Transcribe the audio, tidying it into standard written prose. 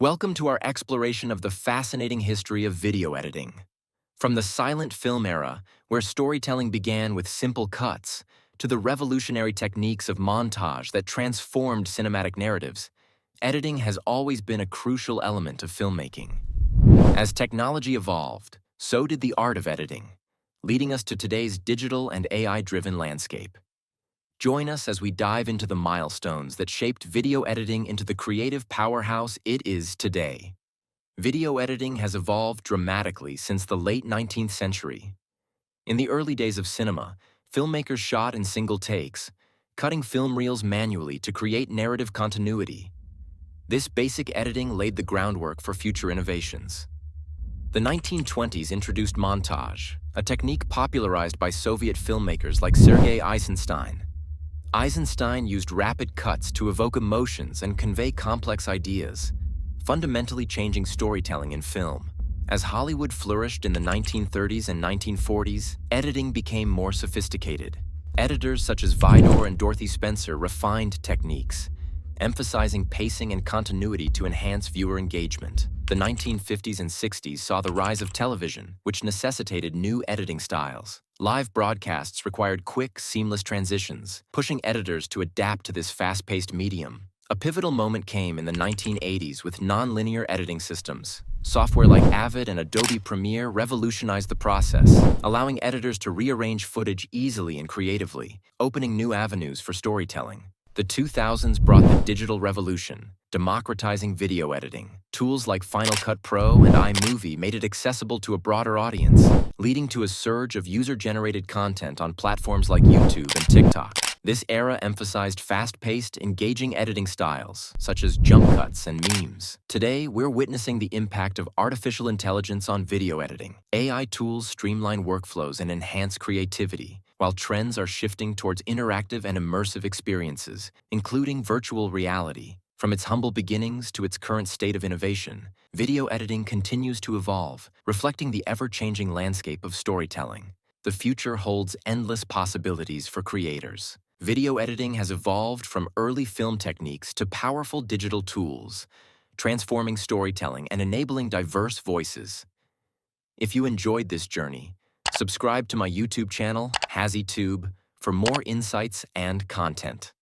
Welcome to our exploration of the fascinating history of video editing. From the silent film era, where storytelling began with simple cuts, to the revolutionary techniques of montage that transformed cinematic narratives, editing has always been a crucial element of filmmaking. As technology evolved, so did the art of editing, leading us to today's digital and AI-driven landscape. Join us as we dive into the milestones that shaped video editing into the creative powerhouse it is today. Video editing has evolved dramatically since the late 19th century. In the early days of cinema, filmmakers shot in single takes, cutting film reels manually to create narrative continuity. This basic editing laid the groundwork for future innovations. The 1920s introduced montage, a technique popularized by Soviet filmmakers like Sergei Eisenstein. Eisenstein used rapid cuts to evoke emotions and convey complex ideas, fundamentally changing storytelling in film. As Hollywood flourished in the 1930s and 1940s, editing became more sophisticated. Editors such as Vidor and Dorothy Spencer refined techniques, emphasizing pacing and continuity to enhance viewer engagement. The 1950s and 60s saw the rise of television, which necessitated new editing styles. Live broadcasts required quick, seamless transitions, pushing editors to adapt to this fast-paced medium. A pivotal moment came in the 1980s with non-linear editing systems. Software like Avid and Adobe Premiere revolutionized the process, allowing editors to rearrange footage easily and creatively, opening new avenues for storytelling. The 2000s brought the digital revolution, democratizing video editing. Tools like Final Cut Pro and iMovie made it accessible to a broader audience, leading to a surge of user-generated content on platforms like YouTube and TikTok. This era emphasized fast-paced, engaging editing styles, such as jump cuts and memes. Today, we're witnessing the impact of artificial intelligence on video editing. AI tools streamline workflows and enhance creativity, while trends are shifting towards interactive and immersive experiences, including virtual reality. From its humble beginnings to its current state of innovation, video editing continues to evolve, reflecting the ever-changing landscape of storytelling. The future holds endless possibilities for creators. Video editing has evolved from early film techniques to powerful digital tools, transforming storytelling and enabling diverse voices. If you enjoyed this journey, subscribe to my YouTube channel, HazzyTube, for more insights and content.